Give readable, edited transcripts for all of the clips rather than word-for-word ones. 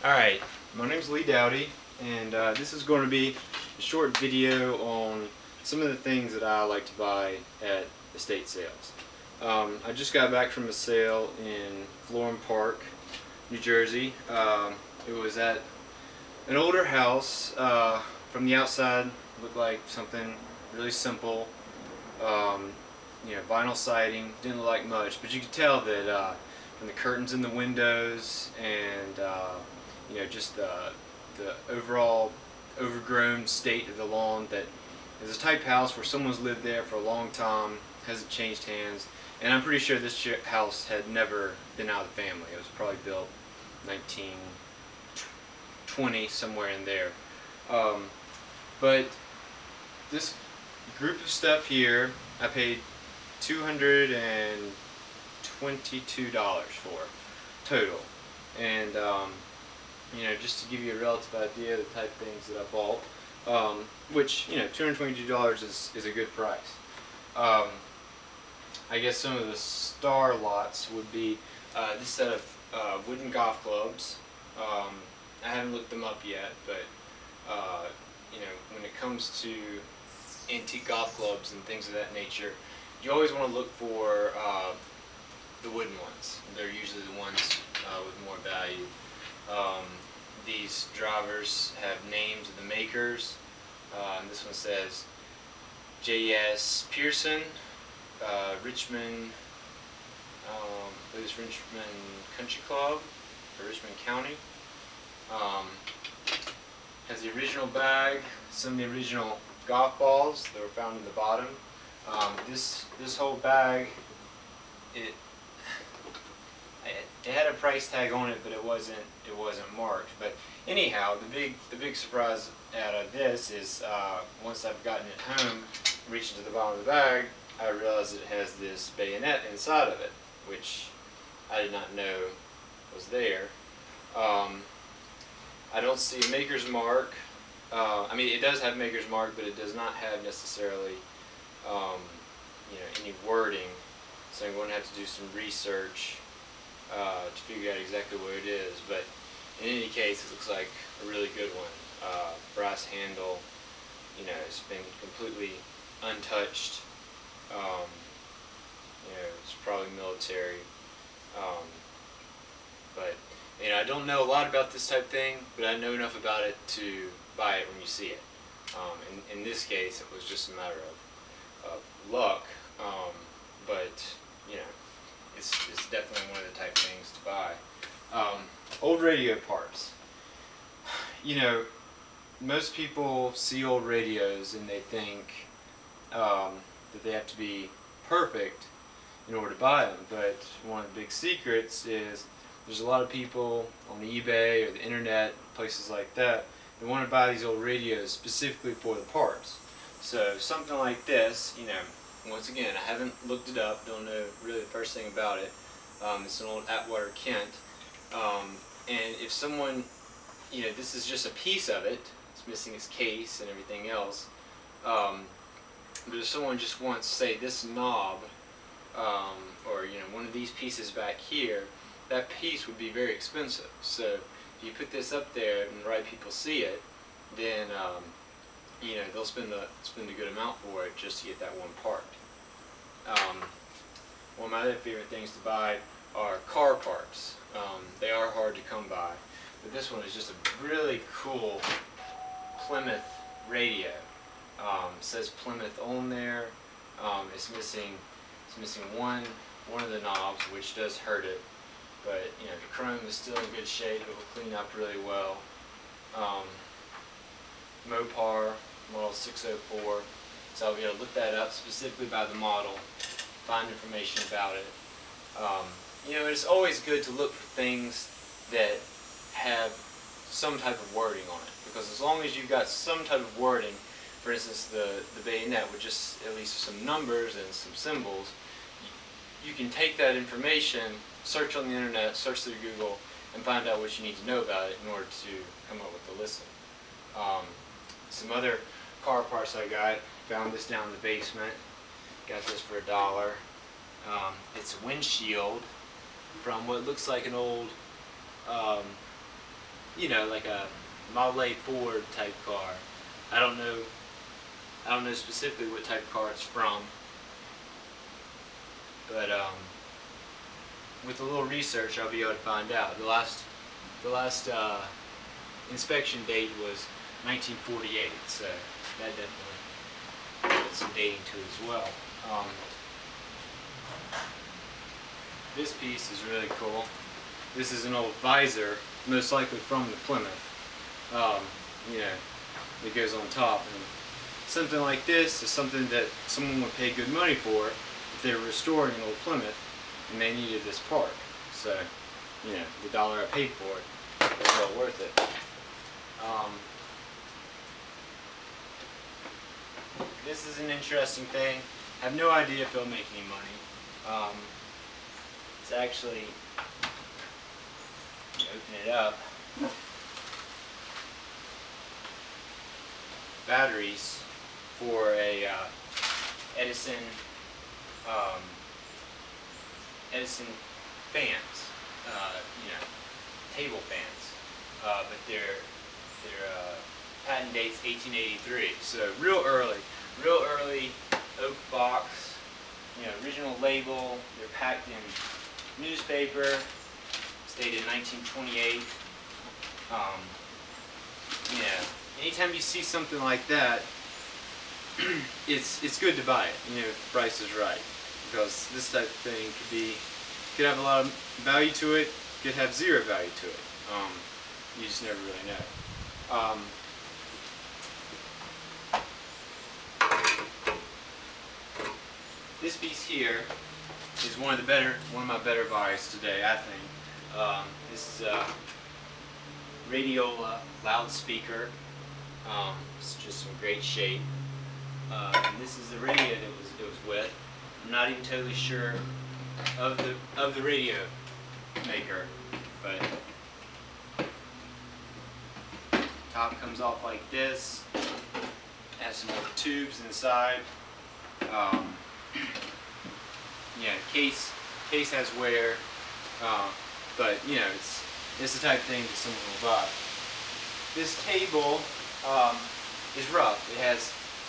Alright, my name's Lee Dowdy, and this is going to be a short video on some of the things that I like to buy at estate sales. I just got back from a sale in Florham Park, New Jersey. It was at an older house. From the outside, looked like something really simple. Vinyl siding, didn't look like much, but you could tell that from the curtains in the windows and just the overall overgrown state of the lawn, that is a type house where someone's lived there for a long time, hasn't changed hands, and I'm pretty sure this house had never been out of the family. It was probably built 1920, somewhere in there. But this group of stuff here, I paid $222 for total, and just to give you a relative idea of the type of things that I bought, which $222 is a good price. I guess some of the star lots would be this set of wooden golf clubs. I haven't looked them up yet, but when it comes to antique golf clubs and things of that nature, you always want to look for the wooden ones. They're usually the ones with more value. These drivers have names of the makers. This one says J.S. Pearson, Richmond, Richmond Country Club, or Richmond County. Has the original bag, some of the original golf balls that were found in the bottom. This whole bag, it had a price tag on it, but it wasn't marked. But anyhow, the big surprise out of this is once I've gotten it home, reached into the bottom of the bag, I realized it has this bayonet inside of it, which I did not know was there. I don't see a maker's mark. I mean, it does have a maker's mark, but it does not have necessarily any wording. So I'm going to have to do some research to figure out exactly what it is. But in any case, it looks like a really good one. Brass handle. It's been completely untouched. It's probably military. But I don't know a lot about this type of thing, but I know enough about it to buy it when you see it. In this case, it was just a matter of luck, but it's definitely one of the type of things to buy. Old radio parts. Most people see old radios and they think that they have to be perfect in order to buy them, but one of the big secrets is there's a lot of people on eBay or the internet, places like that want to buy these old radios specifically for the parts. So something like this, once again, I haven't looked it up, don't know really the first thing about it. It's an old Atwater Kent, and if someone, this is just a piece of it, it's missing its case and everything else, but if someone just wants, say, this knob, or one of these pieces back here, that piece would be very expensive. So if you put this up there and the right people see it, then they'll spend a good amount for it just to get that one part. One of my other favorite things to buy are car parts. They are hard to come by, but this one is just a really cool Plymouth radio. It says Plymouth on there. It's missing one of the knobs, which does hurt it. But the chrome is still in good shape. It will clean up really well. Mopar model 604. So I'll be able to look that up specifically by the model, find information about it. It's always good to look for things that have some type of wording on it, because as long as you've got some type of wording, for instance, the bayonet with just at least some numbers and some symbols, you can take that information, search on the internet, search through Google, and find out what you need to know about it in order to come up with the listing. Some other car parts I got, found this down in the basement, got this for $1. It's a windshield from what looks like an old you know, like a Model A Ford type car. I don't know specifically what type of car it's from, but with a little research, I'll be able to find out. The last inspection date was 1948, so that definitely puts some dating to it as well. This piece is really cool. This is an old visor, most likely from the Plymouth. You know, that goes on top. And something like this is something that someone would pay good money for if they were restoring an old Plymouth and they needed this part. So, you know, the dollar I paid for it was well worth it. This is an interesting thing. I have no idea if it'll make any money. It's actually, open it up, batteries for a Edison fans, you know, table fans, but their patent date's 1883, so real early oak box, you know, original label. They're packed in newspaper, dated 1928. You know, anytime you see something like that, it's good to buy it. You know, if the price is right, because this type of thing could have a lot of value to it, could have zero value to it. You just never really know. This piece here is one of my better buys today, I think. This is a Radiola loudspeaker. It's just in great shape. And this is the radio that it was with. I'm not even totally sure of the radio maker, but top comes off like this. Has some more tubes inside. Yeah, case has wear, but you know, it's the type of thing that someone will buy. This table is rough. It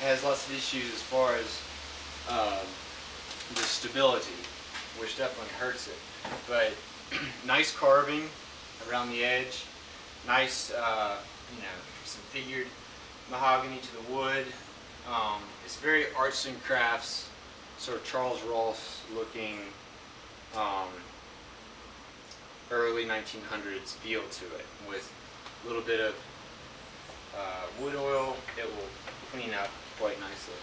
has lots of issues as far as the stability, which definitely hurts it. But nice carving around the edge, nice you know, some figured mahogany to the wood. It's very arts and crafts, sort of Charles Ross looking, early 1900s feel to it, with a little bit of wood oil that will clean up quite nicely.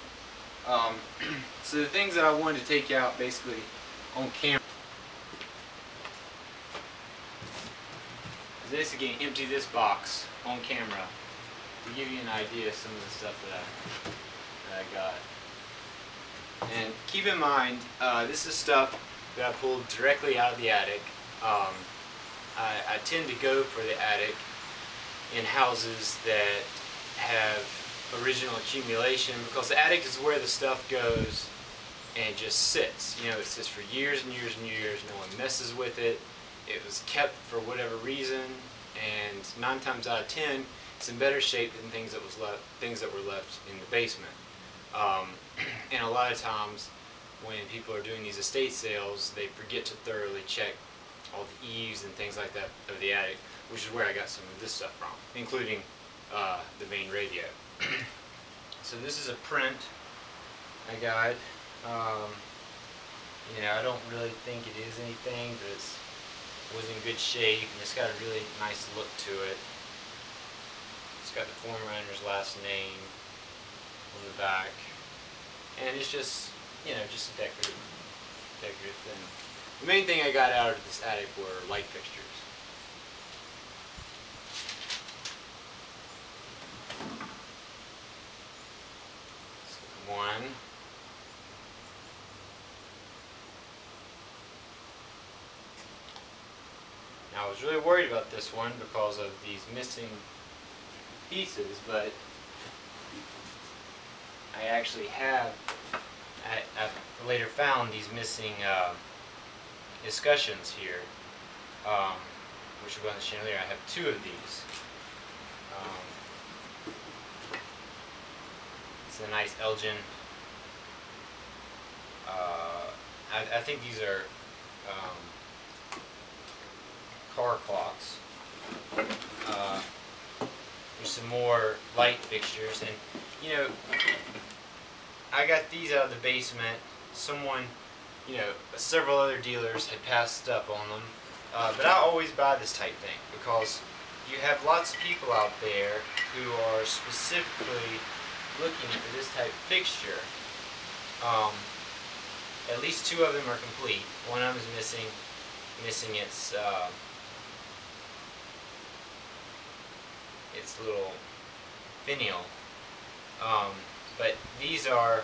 So the things that I wanted to take out basically on camera is this again, empty this box on camera to give you an idea of some of the stuff that I got. And keep in mind, this is stuff that I pulled directly out of the attic. I tend to go for the attic in houses that have original accumulation, because the attic is where the stuff goes and just sits. You know, it sits for years and years and years. No one messes with it. It was kept for whatever reason, and 9 times out of 10, it's in better shape than things that were left in the basement. And a lot of times when people are doing these estate sales, they forget to thoroughly check all the eaves and things like that of the attic, which is where I got some of this stuff from, including the main radio. So this is a print I got. You know, I don't really think it is anything, but it was in good shape, and it's got a really nice look to it. It's got the forerunner's last name on the back, and it's just, you know, just a decorative thing. The main thing I got out of this attic were light fixtures. So one. Now I was really worried about this one because of these missing pieces, but I actually have, I later found these missing discussions here. which will go on the chandelier. I have 2 of these. It's a nice Elgin. I think these are car clocks. There's some more light fixtures, and you know, I got these out of the basement. Someone, you know, several other dealers had passed up on them, but I always buy this type thing because you have lots of people out there who are specifically looking for this type of fixture. At least 2 of them are complete. One of them is missing its little finial. But these are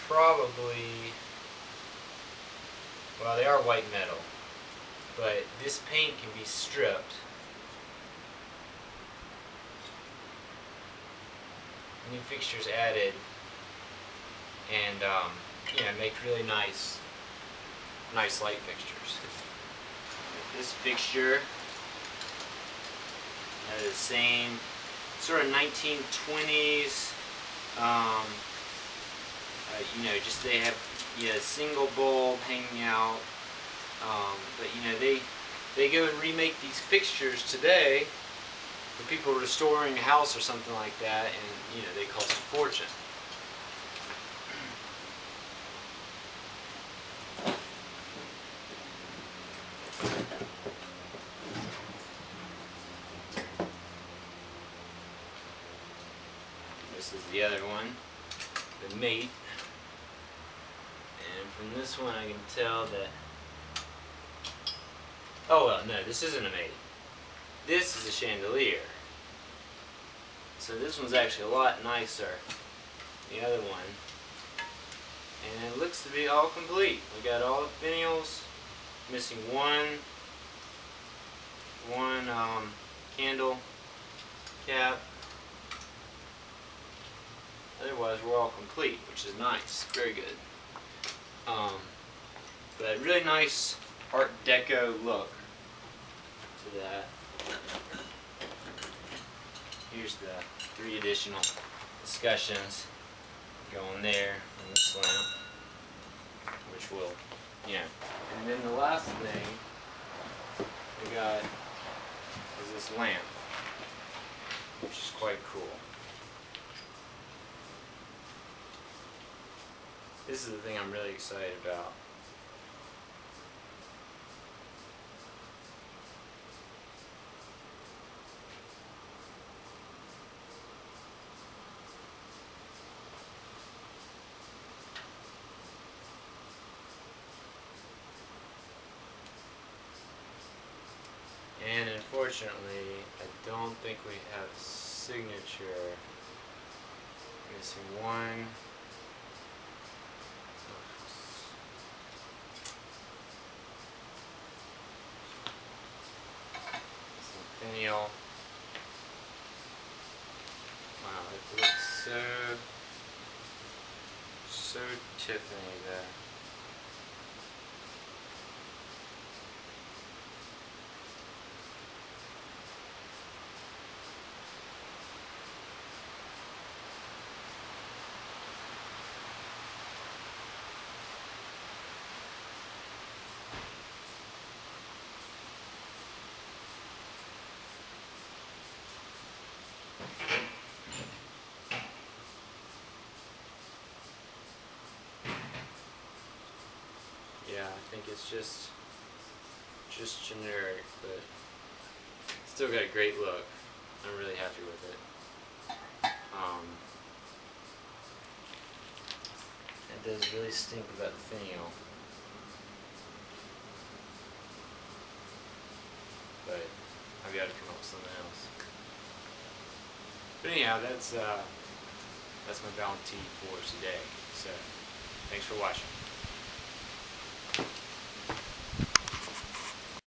probably, well, they are white metal, but this paint can be stripped. New fixtures added, and you know, make really nice light fixtures. This fixture has the same sort of 1920s. You know, just they have a single bulb hanging out. But you know, they go and remake these fixtures today for people restoring a house or something like that, and you know, they cost a fortune. This is the other one, the mate, and from this one I can tell that, oh well, no, this isn't a mate. This is a chandelier. So this one's actually a lot nicer than the other one, and it looks to be all complete. We got all the finials, missing one candle cap. Otherwise, we're all complete, which is nice. Very good. But really nice Art Deco look to that. Here's the 3 additional discussions going there on this lamp, which will, you know. And then the last thing we got is this lamp, which is quite cool. This is the thing I'm really excited about. And unfortunately, I don't think we have a signature. Missing one. Finial. Wow, it looks so Tiffany there. Yeah, I think it's just generic, but still got a great look. I'm really happy with it. It does really stink about the finial, but I've got to come up with something else. But anyhow, that's my bounty for today. So, thanks for watching.